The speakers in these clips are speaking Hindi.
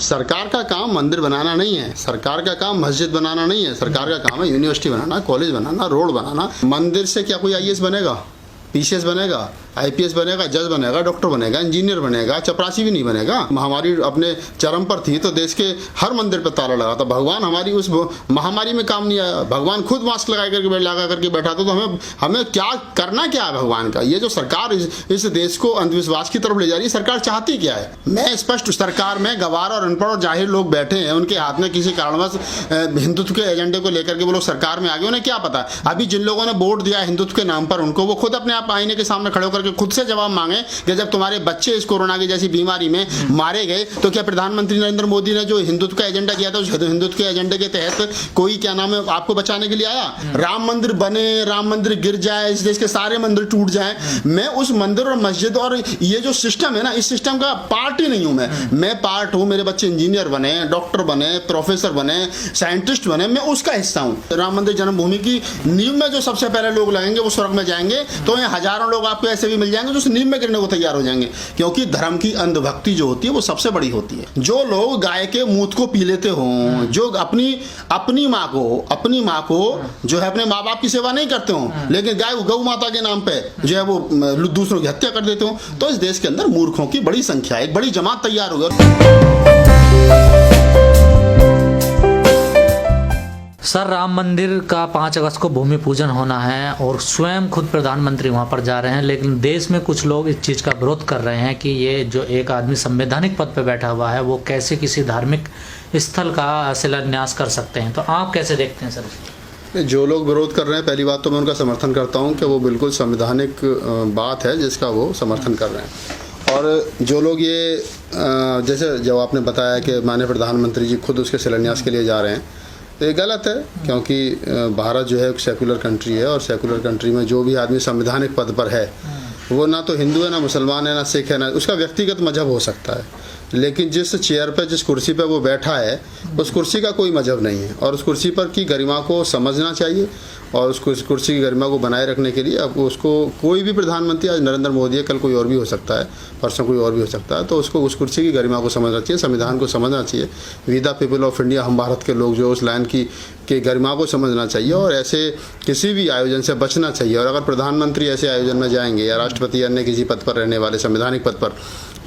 सरकार का काम मंदिर बनाना नहीं है, सरकार का काम मस्जिद बनाना नहीं है, सरकार का काम है यूनिवर्सिटी बनाना, कॉलेज बनाना, रोड बनाना। मंदिर से क्या कोई आईएएस बनेगा, पीसीएस बनेगा, आईपीएस बनेगा, जज बनेगा, डॉक्टर बनेगा, इंजीनियर बनेगा, चपरासी भी नहीं बनेगा। महामारी अपने चरम पर थी तो देश के हर मंदिर पर ताला लगा था। भगवान हमारी उस महामारी में काम नहीं आया, भगवान खुद मास्क लगा करके बैठा था। तो हमें क्या करना क्या है भगवान का? ये जो सरकार इस देश को अंधविश्वास की तरफ ले जा रही है, सरकार चाहती क्या है? मैं स्पष्ट, सरकार में गवार और अनपढ़ और जाहिर लोग बैठे हैं, उनके हाथ में किसी कारणवश हिंदुत्व के एजेंडे को लेकर के वो लोग सरकार में आ गए। उन्हें क्या पता? अभी जिन लोगों ने वोट दिया हिंदुत्व के नाम पर, उनको वो खुद अपने आप आईने के सामने खड़े होकर के खुद से जवाब मांगे कि जब तुम्हारे बच्चे इस कोरोना की जैसी बीमारी में मारे गए तो क्या प्रधानमंत्री नरेंद्र मोदी ने जो हिंदुत्व का एजेंडा किया था उस हिंदुत्व के एजेंडे के तहत कोई क्या नाम है आपको बचाने के लिए आया? राम मंदिर बने, राम मंदिर गिर जाए, इस देश के सारे मंदिर टूट जाए, मैं उस मंदिर और मस्जिद और ये जो सिस्टम है ना, इस सिस्टम का पार्ट ही नहीं हूं। मैं पार्ट हूं, मेरे बच्चे इंजीनियर बने, डॉक्टर बने, प्रोफेसर बने, साइंटिस्ट बने, मैं उसका हिस्सा हूं। राम मंदिर जन्मभूमि की नींव में जो सबसे पहले लोग लगेंगे वो स्वर्ग में जाएंगे। तो ये हजारों लोग आपको ऐसे भी मिल जाएंगे जो नींव में गिरने को तैयार हो जाएंगे, क्योंकि धर्म की अंधभक्ति जो होती है वो सबसे बड़ी होती है। जो लोग गाय के मूत्र को पी लेते हों, जो अपनी माँ को जो है अपने माँ बाप की सेवा नहीं करते हों, लेकिन गाय गौ माता के नाम पे जो है वो दूसरों की हत्या कर देते हों, तो इस देश के अंदर मूर्खों की बड़ी संख्या, एक बड़ी जमात तैयार हो गई। सर, राम मंदिर का 5 अगस्त को भूमि पूजन होना है और स्वयं खुद प्रधानमंत्री वहां पर जा रहे हैं, लेकिन देश में कुछ लोग इस चीज़ का विरोध कर रहे हैं कि ये जो एक आदमी संवैधानिक पद पर बैठा हुआ है वो कैसे किसी धार्मिक स्थल का शिलान्यास कर सकते हैं। तो आप कैसे देखते हैं सर? जो लोग विरोध कर रहे हैं, पहली बात तो मैं उनका समर्थन करता हूं कि वो बिल्कुल संवैधानिक बात है जिसका वो समर्थन कर रहे हैं। और जो लोग ये जैसे जब आपने बताया कि माननीय प्रधानमंत्री जी खुद उसके शिलान्यास के लिए जा रहे हैं, तो ये गलत है, क्योंकि भारत जो है एक सेकुलर कंट्री है और सेकुलर कंट्री में जो भी आदमी संवैधानिक पद पर है वो ना तो हिंदू है, ना मुसलमान है, ना सिख है, ना उसका व्यक्तिगत मजहब हो सकता है, लेकिन जिस चेयर पे, जिस कुर्सी पे वो बैठा है उस कुर्सी का कोई मजहब नहीं है और उस कुर्सी पर की गरिमा को समझना चाहिए। और उस कुर्सी की गरिमा को बनाए रखने के लिए अब उसको कोई भी प्रधानमंत्री, आज नरेंद्र मोदी है, कल कोई और भी हो सकता है, परसों कोई और भी हो सकता है, तो उसको उस कुर्सी की गरिमा को समझना चाहिए, संविधान को समझना चाहिए। We the people of India, हम भारत के लोग जो उस लाइन की गरिमा को समझना चाहिए और ऐसे किसी भी आयोजन से बचना चाहिए। और अगर प्रधानमंत्री ऐसे आयोजन में जाएंगे या राष्ट्रपति अन्य किसी पद पर रहने वाले संवैधानिक पद पर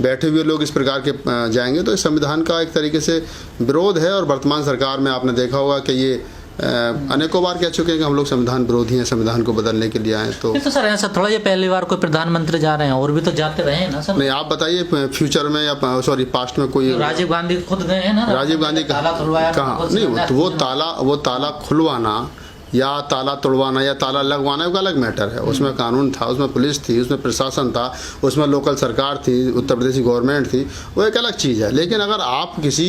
बैठे हुए लोग इस प्रकार के जाएंगे, तो इस संविधान का एक तरीके से विरोध है। और वर्तमान सरकार में आपने देखा होगा कि ये अनेकों बार कह चुके हैं कि हम लोग संविधान विरोधी हैं, संविधान को बदलने के लिए आए। तो सर ऐसा थोड़ा, ये पहली बार कोई प्रधानमंत्री जा रहे हैं, और भी तो जाते रहे हैं ना सर? नहीं, आप बताइए फ्यूचर में या पास्ट में कोई? राजीव गांधी खुद गए हैं ना, राजीव गांधी कहाँ? नहीं, वो ताला खुलवाना या ताला तोड़वाना या ताला लगवाना एक अलग मैटर है। उसमें कानून था, उसमें पुलिस थी, उसमें प्रशासन था, उसमें लोकल सरकार थी, उत्तर प्रदेश की गवर्नमेंट थी, वो एक अलग चीज़ है। लेकिन अगर आप किसी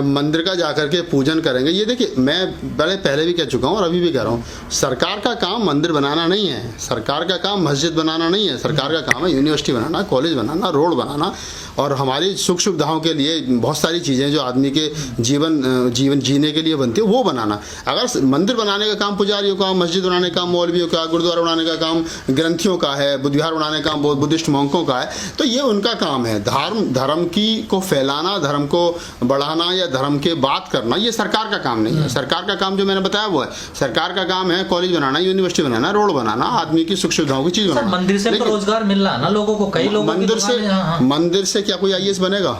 मंदिर का जाकर के पूजन करेंगे, ये देखिए, मैं बड़े पहले भी कह चुका हूँ और अभी भी कह रहा हूँ, सरकार का काम मंदिर बनाना नहीं है, सरकार का काम मस्जिद बनाना नहीं है, सरकार का काम है यूनिवर्सिटी बनाना, कॉलेज बनाना, रोड बनाना और हमारी सुख सुविधाओं के लिए बहुत सारी चीज़ें जो आदमी के जीवन जीने के लिए बनती है वो बनाना। अगर मंदिर बनाने का काम पुजारियों का, मस्जिद बनाने का मौलवियों का, गुरुद्वारा बनाने का काम ग्रंथियों का है, बुद्धिविहार बनाने का काम बुद्धिस्ट मॉन्कों का है, तो ये उनका काम है। धर्म को फैलाना, धर्म को बढ़ाना या धर्म के बात करना, ये सरकार का काम नहीं है। सरकार का काम जो मैंने बताया वो है, सरकार का काम है कॉलेज बनाना, यूनिवर्सिटी बनाना, रोड बनाना, आदमी की सुख सुविधाओं की चीज बनाना। मंदिर से रोजगार मिल रहा है ना लोगों को, कई लोगों मंदिर से क्या कोई आईएएस बनेगा,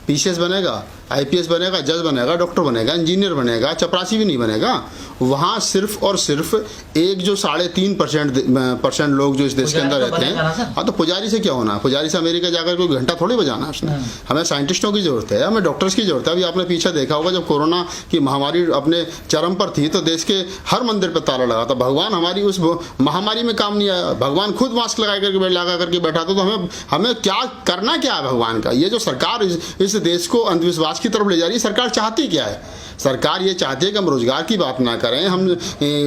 पीसीएस बनेगा, आईपीएस बनेगा, जज बनेगा, डॉक्टर बनेगा, इंजीनियर बनेगा, चपरासी भी नहीं बनेगा। वहाँ सिर्फ और सिर्फ एक जो 3.5% लोग जो इस देश के अंदर रहते हैं, हाँ, तो पुजारी से क्या होना? पुजारी से अमेरिका जाकर कोई घंटा थोड़ी बजाना है उसने। हमें साइंटिस्टों की जरूरत है, हमें डॉक्टर्स की जरूरत है। अभी आपने पीछे देखा होगा जब कोरोना की महामारी अपने चरम पर थी तो देश के हर मंदिर पर ताला लगा था। भगवान हमारी उस महामारी में काम नहीं आया, भगवान खुद मास्क लगा करके बैठा था। तो हमें क्या करना क्या है भगवान का? ये जो सरकार इस देश को अंधविश्वास की तरफ ले जा रही है, सरकार चाहती क्या है? सरकार ये चाहती है कि हम रोजगार की बात ना करें, हम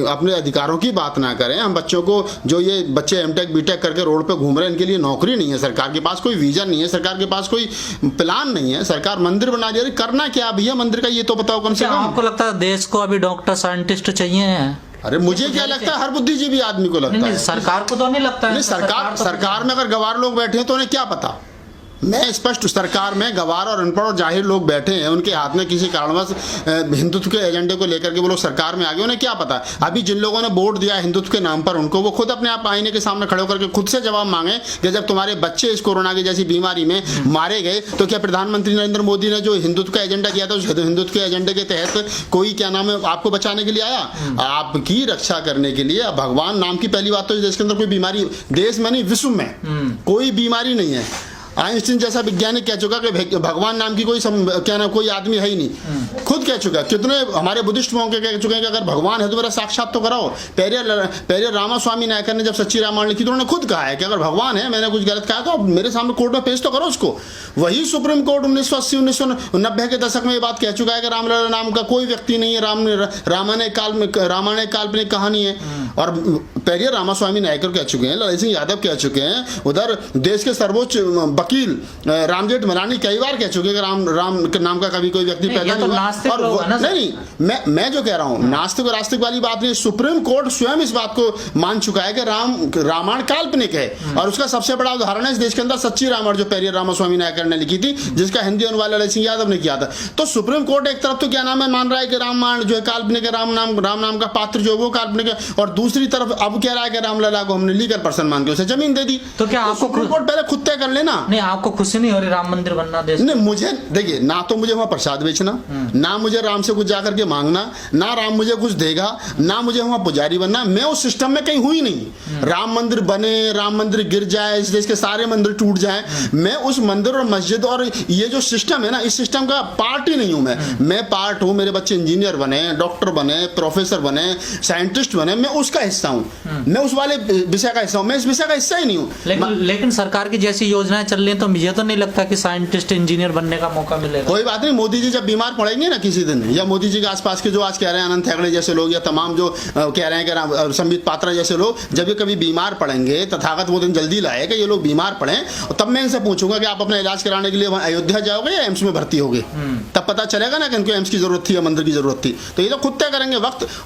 अपने अधिकारों की बात ना करें, हम बच्चों को, जो ये बच्चे एमटेक बीटेक करके रोड पे घूम रहे हैं, इनके लिए नौकरी नहीं है, सरकार के पास कोई विजन नहीं है, सरकार के पास कोई प्लान नहीं है। सरकार मंदिर बना रही है, करना क्या भैया मंदिर का, ये तो बताओ कम से कम। आपको लगता है देश को अभी डॉक्टर साइंटिस्ट चाहिए? अरे मुझे क्या लगता है, हर बुद्धिजीवी आदमी को लगता है। सरकार को तो नहीं लगता है। सरकार में अगर गवार लोग बैठे हैं तो उन्हें क्या पता? मैं स्पष्ट, सरकार में गवार और अनपढ़ और जाहिर लोग बैठे हैं, उनके हाथ में किसी कारणवश हिंदुत्व के एजेंडे को लेकर के वो लोग सरकार में आ गए, उन्हें क्या पता। अभी जिन लोगों ने वोट दिया हिंदुत्व के नाम पर उनको, वो खुद अपने आप आईने के सामने खड़े होकर के खुद से जवाब मांगे कि जब तुम्हारे बच्चे इस कोरोना की जैसी बीमारी में मारे गए तो क्या प्रधानमंत्री नरेंद्र मोदी ने जो हिंदुत्व का एजेंडा किया था उस हिंदुत्व के एजेंडे के तहत कोई क्या नाम है आपको बचाने के लिए आया? आपकी रक्षा करने के लिए। भगवान नाम की पहली बात तो देश के अंदर कोई बीमारी, देश में नहीं विश्व में कोई बीमारी नहीं है। आइंस्टीन जैसा वैज्ञानिक कह चुका कि भगवान नाम की क्या नाम कोई आदमी है ही नहीं, खुद कह चुका। कितने हमारे बुद्धिस्ट मौके कह चुके हैं कि अगर भगवान है तो मेरा साक्षात तो कराओ। पेरियर रामास्वामी नायकर ने जब सच्ची रामायण लिखी तो उन्होंने खुद कहा है कि अगर भगवान है, मैंने कुछ गलत कहा तो मेरे सामने कोर्ट में पेश तो करो उसको। वही सुप्रीम कोर्ट 1980-1990 के दशक में ये बात कह चुका है कि रामलला नाम का कोई व्यक्ति नहीं है, रामायण काल्पनिक कहानी है। और पेरियर रामास्वामी नायकर कह चुके हैं, ललित सिंह यादव कह चुके हैं, उधर देश के सर्वोच्च वकील राम जेठमलानी कई बार कह चुके हैं कि राम के नाम का कभी कोई व्यक्ति पैदा नहीं हुआ। और नहीं, मैं जो कह रहा हूं नास्तिक और आस्तिक वाली बात नहीं, सुप्रीम कोर्ट स्वयं इस बात को मान चुका है कि रामायण काल्पनिक है। और उसका सबसे बड़ा उदाहरण है इस देश के अंदर सच्ची रामायण जो पेरियर रामास्वामी नायकर ने लिखी थी, जिसका हिंदी अनुवाद ललित सिंह यादव ने किया था। तो सुप्रीम कोर्ट एक तरफ तो क्या नाम है मान रहा है कि रामायण जो है काल्पनिक है, राम नाम का पात्र जो वो काल्पनिक है, और दूसरी तरफ अब कह रहा है कि रामलला को हमने लीगल पर्सन मान के उसे जमीन दे दी। तो क्या आपको सुप्रीम कोर्ट पहले खुद तय कर लेना। नहीं, आपको खुशी नहीं हो रही राम मंदिर बनना देश? नहीं, मुझे देखिए, ना तो मुझे वहां प्रसाद बेचना, ना मुझे राम से कुछ जाकर के मांगना, ना राम मुझे कुछ देगा, ना मुझे वहां पुजारी बनना। मैं उस सिस्टम में कहीं हुई नहीं। राम मंदिर बने, राम मंदिर गिर जाए, इस देश के सारे मंदिर टूट जाए, मैं उस मंदिर और मस्जिद और ये जो सिस्टम है ना, इस सिस्टम का पार्ट ही नहीं हूं। मैं पार्ट हूं, मेरे बच्चे इंजीनियर बने, डॉक्टर बने, प्रोफेसर बने, साइंटिस्ट बने, मैं उसका हिस्सा हूं। मैं उस वाले विषय का हिस्सा हूं, मैं इस विषय का हिस्सा ही नहीं हूं। लेकिन सरकार की जैसी योजनाएं चल रही हैं तो मुझे तो नहीं लगता कि साइंटिस्ट इंजीनियर बनने का मौका मिलेगा। कोई बात नहीं, मोदी जी जब बीमार पड़ेंगे ना किसी दिन, या मोदी जी के आसपास के जो आज कह रहे हैं अनंत हेगड़े जैसे लोग, या तमाम जो कह रहे हैं कि संबित पात्रा जैसे लोग, जब ये कभी बीमार पड़ेंगे, तथागत वो दिन जल्दी लाए कि ये लोग बीमार पड़े, तब मैं इनसे पूछूंगा कि आप अपना इलाज कराने के लिए अयोध्या जाओगे या एम्स में भर्ती होगे? तब पता चलेगा ना कि इनको एम्स की जरूरत थी या मंदिर की जरूरत थी। तो ये तो खुद तय करेंगे,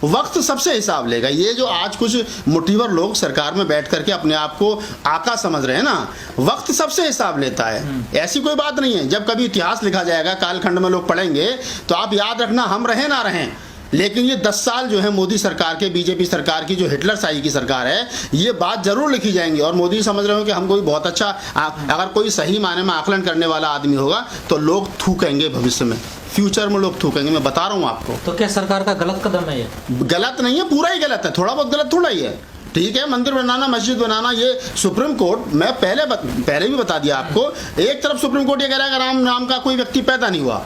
वक्त सबसे हिसाब लेगा। ये जो आज कुछ मुठीवर लोग सरकार में बैठ करके अपने आप को आका समझ रहे हैं ना, वक्त सबसे हिसाब लेता है। ऐसी कोई बात नहीं है। जब कभी इतिहास लिखा जाएगा, कालखंड में लोग पढ़ेंगे, तो आप याद रखना, हम रहे ना रहें, लेकिन ये 10 साल जो है मोदी सरकार के, बीजेपी सरकार की, जो हिटलर शाही की सरकार है, ये बात जरूर लिखी जाएंगी। और मोदी समझ रहे हो कि हम कोई बहुत अच्छा, अगर कोई सही मायने में आकलन करने वाला आदमी होगा तो लोग थूकेंगे भविष्य में, फ्यूचर में लोग थूकेंगे, मैं बता रहा हूं आपको। तो क्या सरकार का गलत कदम है ये? गलत नहीं है, पूरा ही गलत है, थोड़ा बहुत गलत थोड़ा ही है। ठीक है, मंदिर बनाना, मस्जिद बनाना, ये सुप्रीम कोर्ट, मैं पहले भी बता दिया आपको, एक तरफ सुप्रीम कोर्ट ये कह रहा है कि राम नाम का कोई व्यक्ति पैदा नहीं हुआ,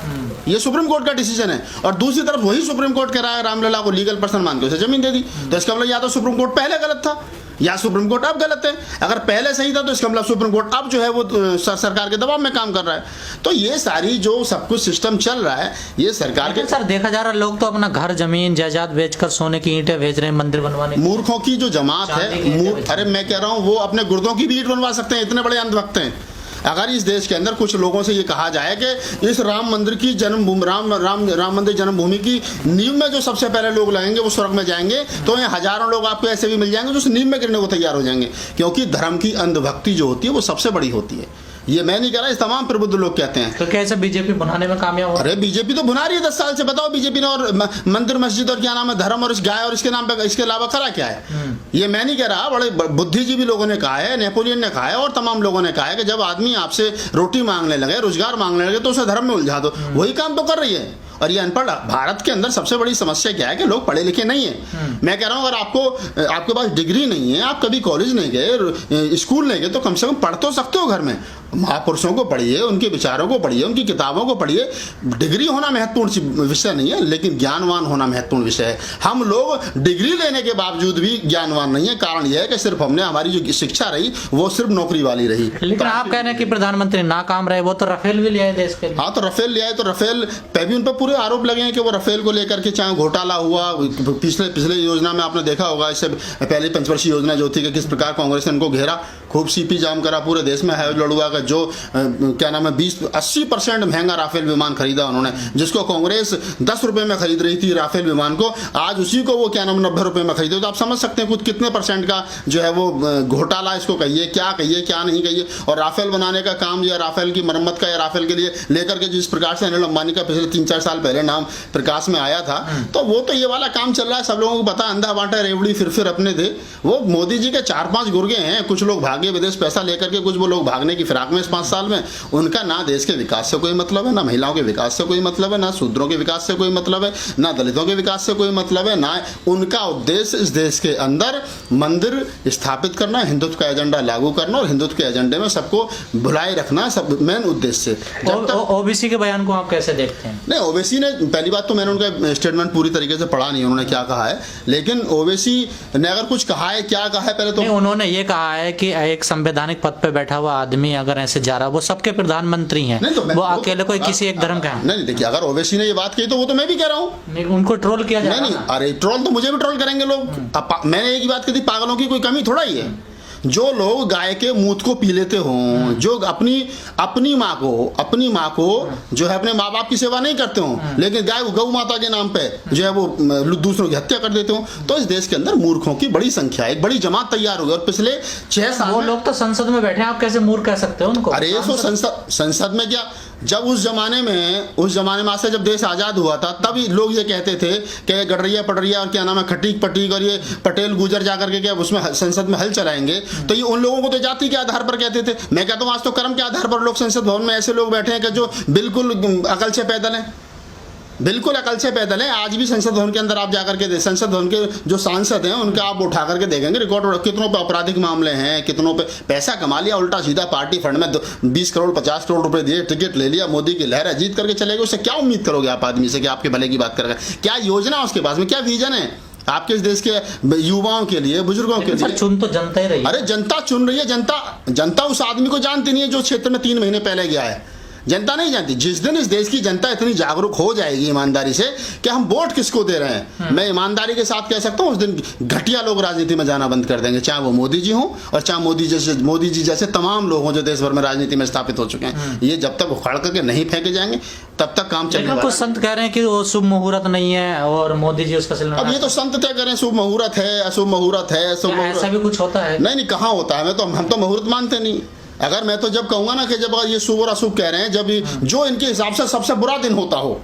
ये सुप्रीम कोर्ट का डिसीजन है, और दूसरी तरफ वही सुप्रीम कोर्ट कह रहा है रामलला को लीगल पर्सन मान के उसे जमीन दे दी। तो इसका मतलब या तो सुप्रीम कोर्ट पहले गलत था या सुप्रीम कोर्ट अब गलत है। अगर पहले सही था तो इसका मतलब सुप्रीम कोर्ट अब जो है वो सरकार के दबाव में काम कर रहा है। तो ये सारी जो सब कुछ सिस्टम चल रहा है, ये सरकार के, सर देखा जा रहा है लोग तो अपना घर जमीन जायदाद बेचकर सोने की ईंटें भेज रहे हैं मंदिर बनवाने। मूर्खों की जो जमात है, अरे मैं कह रहा हूँ, वो अपने गुर्दों की भी ईंट बनवा सकते हैं, इतने बड़े अंधभक्त हैं। अगर इस देश के अंदर कुछ लोगों से ये कहा जाए कि इस राम मंदिर की जन्मभूमि, राम मंदिर जन्मभूमि की नींव में जो सबसे पहले लोग लगेंगे वो स्वर्ग में जाएंगे, तो ये हजारों लोग आपको ऐसे भी मिल जाएंगे जो उस नींव में गिरने को तैयार हो जाएंगे। क्योंकि धर्म की अंधभक्ति जो होती है वो सबसे बड़ी होती है। ये मैं नहीं कह रहा, इस तमाम प्रबुद्ध लोग कहते हैं। तो कैसे बीजेपी बनाने में कामयाब हो? अरे बीजेपी तो बना रही है 10 साल से, बताओ बीजेपी ने, और मंदिर मस्जिद और क्या नाम है, धर्म और इस गाय और इसके नाम पे, इसके अलावा करा क्या है? ये मैं नहीं कह रहा, बड़े बुद्धिजीवी लोगों ने कहा है, नेपोलियन ने कहा है, और तमाम लोगों ने कहा है कि जब आदमी आपसे रोटी मांगने लगे, रोजगार मांगने लगे, तो उसे धर्म में उलझा दो। वही काम तो कर रही है। और ये अनपढ़, भारत के अंदर सबसे बड़ी समस्या क्या है कि लोग पढ़े लिखे नहीं है। मैं कह रहा हूं, अगर आपके पास डिग्री नहीं है, आप कभी कॉलेज नहीं गए, स्कूल नहीं गए, तो कम से कम पढ़ तो सकते हो घर में। महापुरुषों को पढ़िए, उनके विचारों को पढ़िए, उनकी किताबों को पढ़िए। डिग्री होना महत्वपूर्ण विषय नहीं है, लेकिन ज्ञानवान होना महत्वपूर्ण विषय है। हम लोग डिग्री लेने के बावजूद भी ज्ञानवान नहीं है। कारण यह है कि सिर्फ हमने, हमारी जो शिक्षा रही वो सिर्फ नौकरी वाली रही। लेकिन आप कह रहे हैं कि प्रधानमंत्री नाकाम रहे, वो तो राफेल भी ले आए देश के लिए। हाँ, तो राफेल ले आए, तो राफेल पे भी उन पर पूरे आरोप लगे हैं कि वो राफेल को लेकर के चाहे घोटाला हुआ। पिछले योजना में आपने देखा होगा, इससे पहले पंचवर्षीय योजना जो थी कि किस प्रकार कांग्रेस ने उनको घेरा, खूब सीपी जाम करा पूरे देश में है लड़ुआ का, जो क्या नाम है 20-80% महंगा राफेल विमान खरीदा उन्होंने, जिसको कांग्रेस 10 रुपए में खरीद रही थी राफेल विमान को, आज उसी को वो क्या नाम 90 रुपए में खरीदे। तो आप समझ सकते हैं कुछ कितने परसेंट का जो है वो घोटाला इसको कहिए क्या नहीं कहिए। और राफेल बनाने का काम या राफेल की मरम्मत का या राफेल के लिए लेकर के जिस प्रकार से अनिल अंबानी का पिछले 3-4 साल पहले नाम प्रकाश में आया था, तो वो तो ये वाला काम चल रहा है, सब लोगों को पता, अंधा बांटा रेवड़ी फिर अपने थे। वो मोदी जी के 4-5 गुर्गे हैं, कुछ लोग भागे विदेश पैसा लेकर के, कुछ वो लोग भागने की फिराक में इस 5 साल में। उनका ना देश के विकास से कोई मतलब है, ना महिलाओं के विकास से कोई मतलब है, ना शूद्रों के विकास से कोई मतलब है, ना दलितों के विकास से कोई मतलब है, ना उनका उद्देश्य इस देश के अंदर मंदिर स्थापित करना, हिंदुत्व का एजेंडा लागू करना और हिंदुत्व के एजेंडे में सबको भुलाए रखना, सब मेन उद्देश्य से। ओबीसी के बयान को आप कैसे देखते हैं? नहीं, ओवैसी ने, पहली बात तो मैंने उनका स्टेटमेंट पूरी तरीके से पढ़ा नहीं उन्होंने क्या कहा है, लेकिन ओवैसी ने अगर कुछ कहा है, क्या कहा है पहले तो उन्होंने ये कहा है कि एक संवैधानिक पद पे बैठा हुआ आदमी अगर ऐसे जा रहा है, वो सबके प्रधानमंत्री हैं, तो वो अकेले कोई किसी एक धर्म का है। नहीं, देखिए अगर ओवैसी ने ये बात कही तो वो तो मैं भी कह रहा हूँ, उनको ट्रोल किया जा रहा है। नहीं, अरे ट्रोल तो मुझे भी ट्रोल करेंगे लोग। अब मैंने एक ही बात कही थी, पागलों की कोई कमी थोड़ा ही है। जो लोग गाय के मूत को पी लेते हों, जो अपनी माँ को जो है अपने माँ बाप की सेवा नहीं करते हों, लेकिन गाय गौ माता के नाम पे जो है वो दूसरों की हत्या कर देते हों, तो इस देश के अंदर मूर्खों की बड़ी संख्या, एक बड़ी जमात तैयार हुई। और पिछले 6 साल वो लोग तो संसद में बैठे हैं, आप कैसे मूर्ख कह सकते हो उनको? अरे सो संसद में क्या, जब उस जमाने में आज से जब देश आजाद हुआ था, तब लोग ये कहते थे कि गडरिया पडरिया और क्या नाम है खटीक पटीक और ये पटेल गुजर जाकर के क्या उसमें संसद में हल चलाएंगे, तो ये उन लोगों को तो जाति के आधार पर कहते थे। मैं कहता हूँ आज तो कर्म के आधार पर लोग संसद भवन में ऐसे लोग बैठे हैं कि जो बिल्कुल अकल से पैदल हैं, बिल्कुल अकल से पैदल है। आज भी संसद भवन के अंदर आप जाकर के संसद भवन के जो सांसद हैं उनका आप उठा करके देखेंगे रिकॉर्ड, कितनों पे आपराधिक मामले हैं, कितनों पे पैसा कमा लिया उल्टा सीधा पार्टी फंड में 20 करोड़ 50 करोड़ रुपए दिए, टिकट ले लिया, मोदी की लहर है, जीत करके चले गए। उससे क्या उम्मीद करोगे आप आदमी से कि आपके भले की बात करेगा? क्या योजना उसके पास में, क्या विजन है आपके इस देश के युवाओं के लिए, बुजुर्गों के लिए? चुन तो जनता ही रही है। अरे जनता चुन रही है, जनता उस आदमी को जानती नहीं है जो क्षेत्र में 3 महीने पहले गया है। जनता नहीं जानती। जिस दिन इस देश की जनता इतनी जागरूक हो जाएगी ईमानदारी से कि हम वोट किसको दे रहे हैं, मैं ईमानदारी के साथ कह सकता हूं उस दिन घटिया लोग राजनीति में जाना बंद कर देंगे, चाहे वो मोदी जी हों और चाहे मोदी जी जैसे तमाम लोग हों जो देश भर में राजनीति में स्थापित हो चुके हैं। ये जब तक उखाड़ करके नहीं फेंके जाएंगे तब तक काम चलेगा। कुछ संत कह रहे हैं कि वो शुभ मुहूर्त नहीं है और मोदी जी उसका सिलना। अब ये तो संत तय करें शुभ मुहूर्त है अशुभ मुहूर्त है, ऐसा भी कुछ होता है? नहीं, कहाँ होता है। हम तो मुहूर्त मानते नहीं। अगर मैं तो जब कहूंगा ना कि जब ये शुभ और अशुभ कह रहे हैं, जब जो इनके हिसाब से सबसे बुरा दिन होता हो,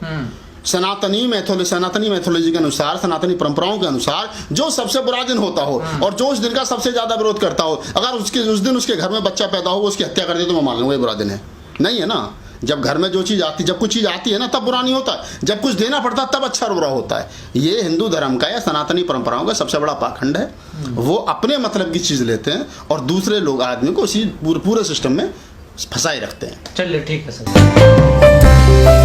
सनातनी मैथोलॉजी के अनुसार, सनातनी परंपराओं के अनुसार जो सबसे बुरा दिन होता हो और जो उस दिन का सबसे ज्यादा विरोध करता हो, अगर उस दिन उसके घर में बच्चा पैदा हो, उसकी हत्या कर दे, तो मैं मान लूंगा ये बुरा दिन है। नहीं है ना? जब घर में जो चीज आती, जब कुछ चीज आती है ना तब बुरा नहीं होता, जब कुछ देना पड़ता तब अच्छा बुरा होता है। ये हिंदू धर्म का या सनातनी परंपराओं का सबसे बड़ा पाखंड है। वो अपने मतलब की चीज लेते हैं और दूसरे लोग आदमी को उसी पूरे सिस्टम में फंसाए रखते हैं। चलिए ठीक है सर।